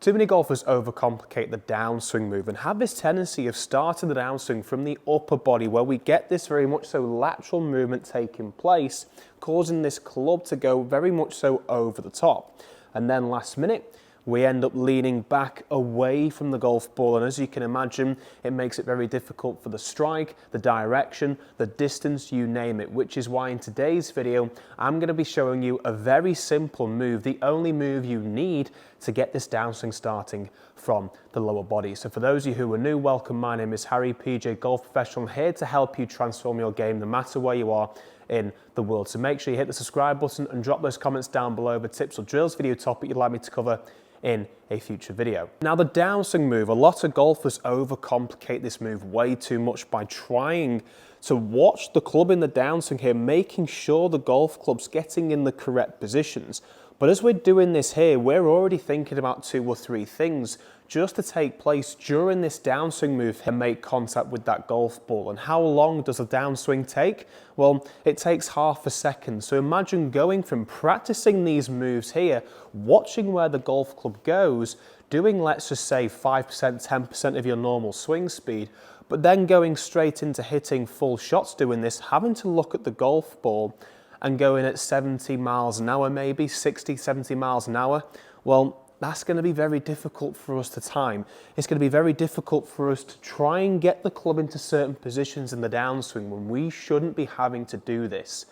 Too many golfers overcomplicate the downswing move and have this tendency of starting the downswing from the upper body, where we get this very much so lateral movement taking place, causing this club to go very much so over the top. And then last minute, we end up leaning back away from the golf ball, and as you can imagine, it makes it very difficult for the strike, the direction, the distance, you name it, which is why in today's video, I'm going to be showing you a very simple move, the only move you need to get this downswing starting from the lower body. So for those of you who are new, welcome. My name is Harry, PGA Golf Professional, here to help you transform your game no matter where you are in the world. So make sure you hit the subscribe button and drop those comments down below with tips or drills, video topic you'd like me to cover in a future video. Now, the downswing move, a lot of golfers overcomplicate this move way too much by trying to watch the club in the downswing here, making sure the golf club's getting in the correct positions. But as we're doing this here, we're already thinking about 2 or 3 things just to take place during this downswing move and make contact with that golf ball. And how long does a downswing take? Well, it takes half a second. So imagine going from practicing these moves here, watching where the golf club goes, doing, let's just say 5%, 10% of your normal swing speed, but then going straight into hitting full shots doing this, having to look at the golf ball and going at 70 miles an hour, maybe 60, 70 miles an hour. Well, that's going to be very difficult for us to time. It's going to be very difficult for us to try and get the club into certain positions in the downswing when we shouldn't be having to do this.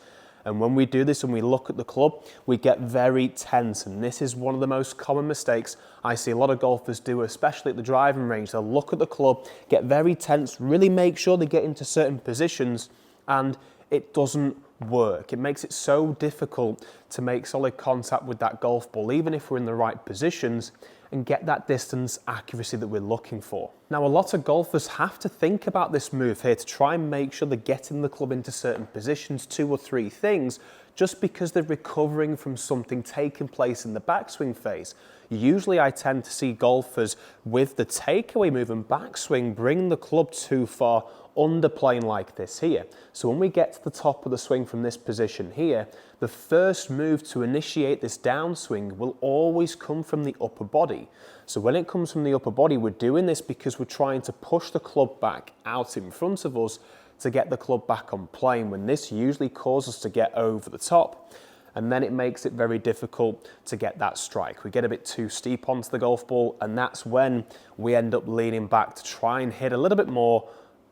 And when we do this and we look at the club, we get very tense. And this is one of the most common mistakes I see a lot of golfers do, especially at the driving range. They'll look at the club, get very tense, really make sure they get into certain positions, and it doesn't work. It makes it so difficult to make solid contact with that golf ball, even if we're in the right positions, and get that distance accuracy that we're looking for. Now, a lot of golfers have to think about this move here to try and make sure they're getting the club into certain positions, 2 or 3 things, just because they're recovering from something taking place in the backswing phase. Usually I tend to see golfers with the takeaway move and backswing bring the club too far underplaying like this here. So when we get to the top of the swing from this position here, the first move to initiate this downswing will always come from the upper body. So when it comes from the upper body, we're doing this because we're trying to push the club back out in front of us to get the club back on plane, when this usually causes us to get over the top. And then it makes it very difficult to get that strike. We get a bit too steep onto the golf ball, and that's when we end up leaning back to try and hit a little bit more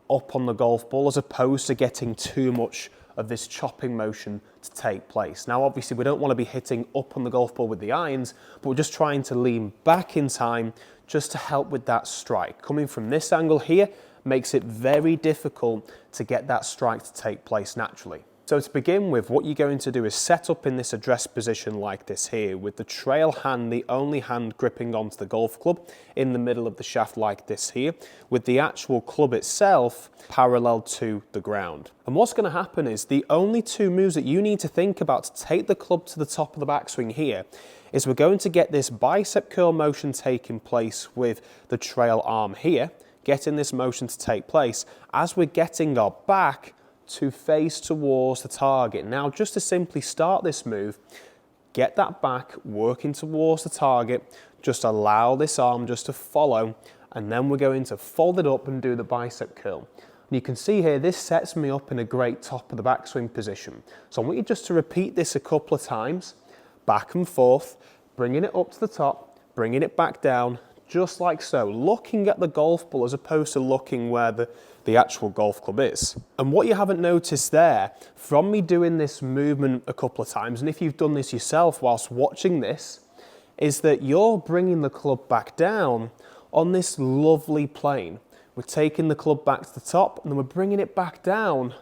up on the golf ball, as opposed to getting too much of this chopping motion to take place. Now, obviously, we don't want to be hitting up on the golf ball with the irons, but we're just trying to lean back in time just to help with that strike. Coming from this angle here makes it very difficult to get that strike to take place naturally. So to begin with, what you're going to do is set up in this address position like this here, with the trail hand, the only hand gripping onto the golf club, in the middle of the shaft like this here, with the actual club itself parallel to the ground. And what's going to happen is the only 2 moves that you need to think about to take the club to the top of the backswing here is we're going to get this bicep curl motion taking place with the trail arm here, getting this motion to take place as we're getting our back to face towards the target. Now, just to simply start this move, get that back working towards the target, just allow this arm just to follow, and then we're going to fold it up and do the bicep curl. And you can see here, this sets me up in a great top of the backswing position. So I want you just to repeat this a couple of times, back and forth, bringing it up to the top, bringing it back down, just like so, looking at the golf ball as opposed to looking where the actual golf club is. And what you haven't noticed there, from me doing this movement a couple of times, and if you've done this yourself whilst watching this, is that you're bringing the club back down on this lovely plane. We're taking the club back to the top, and then we're bringing it back down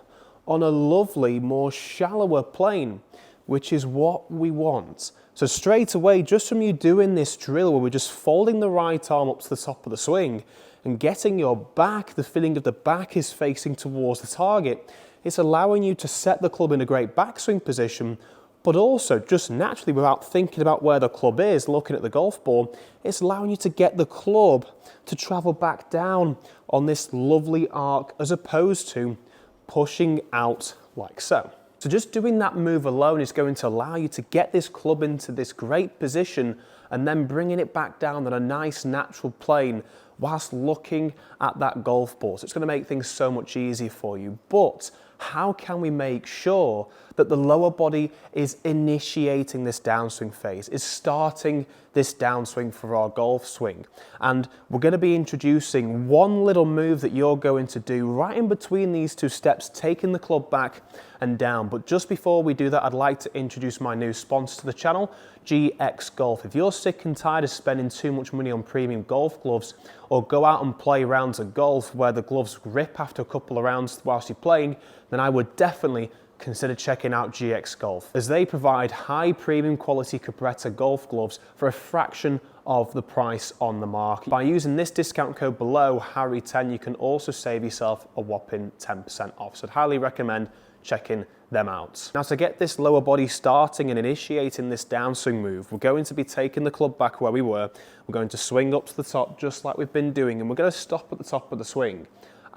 on a lovely, more shallower plane, which is what we want. So straight away, just from you doing this drill where we're just folding the right arm up to the top of the swing and getting your back, the feeling of the back is facing towards the target, it's allowing you to set the club in a great backswing position, but also just naturally, without thinking about where the club is, looking at the golf ball, it's allowing you to get the club to travel back down on this lovely arc, as opposed to pushing out like so. So just doing that move alone is going to allow you to get this club into this great position and then bringing it back down on a nice natural plane whilst looking at that golf ball. So it's going to make things so much easier for you. But how can we make sure that the lower body is initiating this downswing phase, is starting this downswing for our golf swing? And we're going to be introducing one little move that you're going to do right in between these two steps, taking the club back and down. But just before we do that, I'd like to introduce my new sponsor to the channel, GX Golf. If you're sick and tired of spending too much money on premium golf gloves, or go out and play rounds of golf where the gloves rip after a couple of rounds whilst you're playing, then I would definitely consider checking out GX Golf, as they provide high premium quality Capretta golf gloves for a fraction of the price on the market. By using this discount code below, Harry10, you can also save yourself a whopping 10% off. So I'd highly recommend checking them out. Now, to get this lower body starting and initiating this downswing move, we're going to be taking the club back where we were. We're going to swing up to the top just like we've been doing, and we're going to stop at the top of the swing.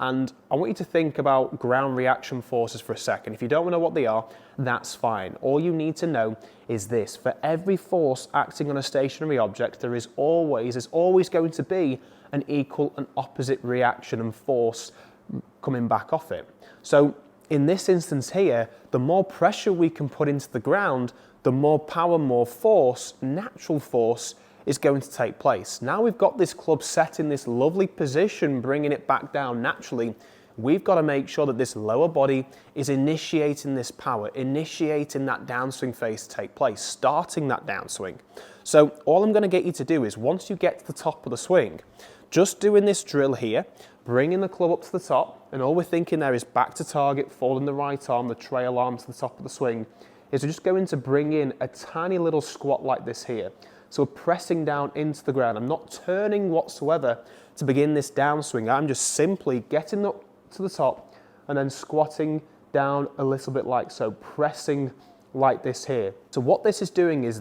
And I want you to think about ground reaction forces for a second. If you don't know what they are, that's fine. All you need to know is this: for every force acting on a stationary object, there's always going to be an equal and opposite reaction and force coming back off it. So in this instance here, the more pressure we can put into the ground, the more power, more force, natural force, is going to take place. Now we've got this club set in this lovely position, bringing it back down naturally. We've got to make sure that this lower body is initiating this power, initiating that downswing phase to take place, starting that downswing. So all I'm going to get you to do is, once you get to the top of the swing, just doing this drill here, bringing the club up to the top, and all we're thinking there is back to target, folding the right arm, the trail arm to the top of the swing, is we're just going to bring in a tiny little squat like this here. So we're pressing down into the ground. I'm not turning whatsoever to begin this downswing. I'm just simply getting up to the top and then squatting down a little bit like so, pressing like this here. So what this is doing is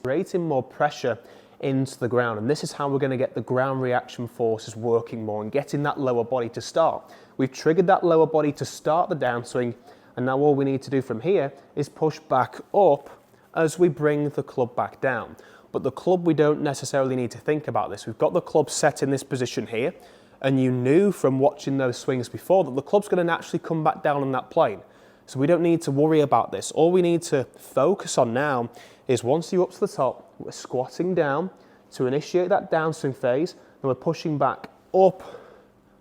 creating more pressure into the ground, and this is how we're going to get the ground reaction forces working more and getting that lower body to start. We've triggered that lower body to start the downswing, and now all we need to do from here is push back up as we bring the club back down. But the club, we don't necessarily need to think about this. We've got the club set in this position here, and you knew from watching those swings before that the club's going to naturally come back down on that plane. So we don't need to worry about this. All we need to focus on now is, once you're up to the top, we're squatting down to initiate that downswing phase, and we're pushing back up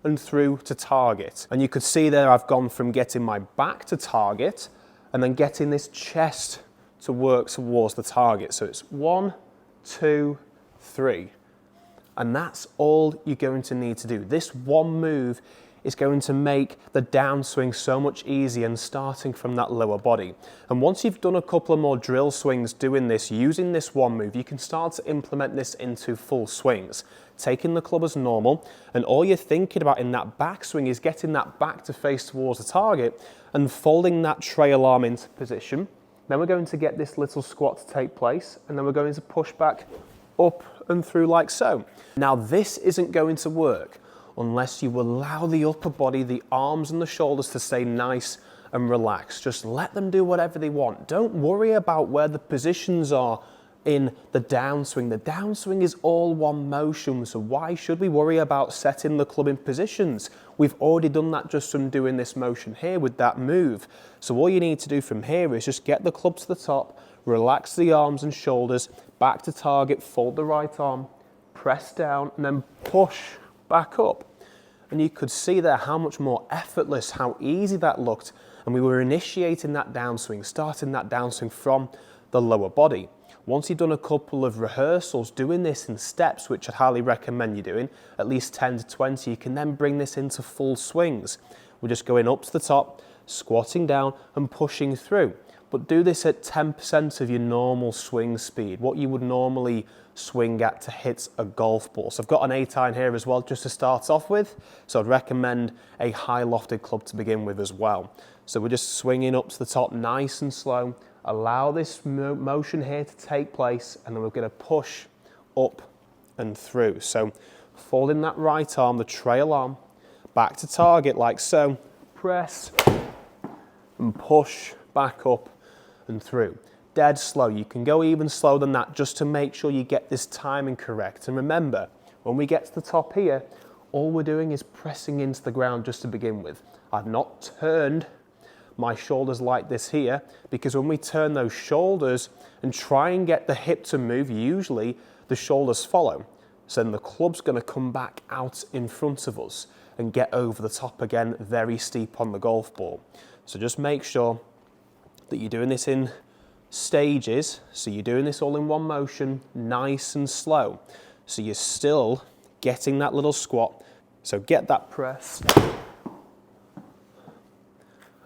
and through to target. And you could see there I've gone from getting my back to target and then getting this chest to work towards the target. So it's 1, 2, 3. And that's all you're going to need to do. This one move is going to make the downswing so much easier, and starting from that lower body. And once you've done a couple of more drill swings doing this, using this one move, you can start to implement this into full swings, taking the club as normal, and all you're thinking about in that backswing is getting that back to face towards the target and folding that trail arm into position. Then we're going to get this little squat to take place, and then we're going to push back up and through like so. Now this isn't going to work unless you allow the upper body, the arms and the shoulders, to stay nice and relaxed. Just let them do whatever they want. Don't worry about where the positions are in the downswing. The downswing is all one motion, so why should we worry about setting the club in positions? We've already done that just from doing this motion here with that move. So all you need to do from here is just get the club to the top, relax the arms and shoulders, back to target, fold the right arm, press down, and then push back up. And you could see there how much more effortless, how easy that looked. And we were initiating that downswing, starting that downswing from the lower body. Once you've done a couple of rehearsals doing this in steps, which I'd highly recommend you doing, at least 10 to 20, you can then bring this into full swings. We're just going up to the top, squatting down and pushing through. But do this at 10% of your normal swing speed, what you would normally swing at to hit a golf ball. So I've got an 8-iron here as well, just to start off with. So I'd recommend a high lofted club to begin with as well. So we're just swinging up to the top nice and slow. Allow this motion here to take place, and then we're going to push up and through. So folding that right arm, the trail arm, back to target like so. Press and push back up and through. dead slow. You can go even slower than that just to make sure you get this timing correct. And remember, when we get to the top here, all we're doing is pressing into the ground just to begin with. I've not turned my shoulders like this here, because when we turn those shoulders and try and get the hip to move, usually the shoulders follow. So then the club's going to come back out in front of us and get over the top again, very steep on the golf ball. So just make sure that you're doing this in stages. So you're doing this all in one motion, nice and slow. So you're still getting that little squat. So get that press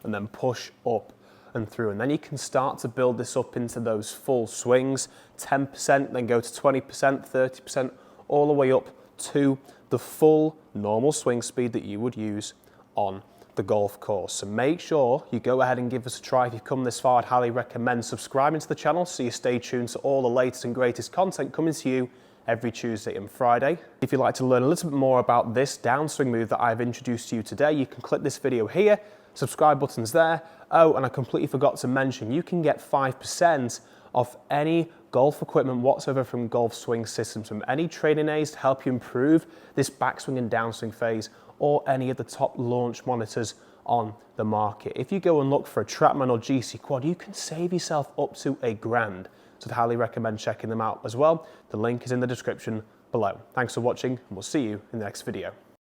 and then push up and through. And then you can start to build this up into those full swings, 10%, then go to 20%, 30%, all the way up to the full normal swing speed that you would use on the golf course. So make sure you go ahead and give us a try. If you've come this far, I'd highly recommend subscribing to the channel so you stay tuned to all the latest and greatest content coming to you every Tuesday and Friday. If you'd like to learn a little bit more about this downswing move that I've introduced to you today, you can click this video here, subscribe button's there. Oh, and I completely forgot to mention, you can get 5% off any golf equipment whatsoever from Golf Swing Systems, from any training aids to help you improve this backswing and downswing phase, or any of the top launch monitors on the market. If you go and look for a Trackman or GC Quad, you can save yourself up to $1,000. So I'd highly recommend checking them out as well. The link is in the description below. Thanks for watching, and we'll see you in the next video.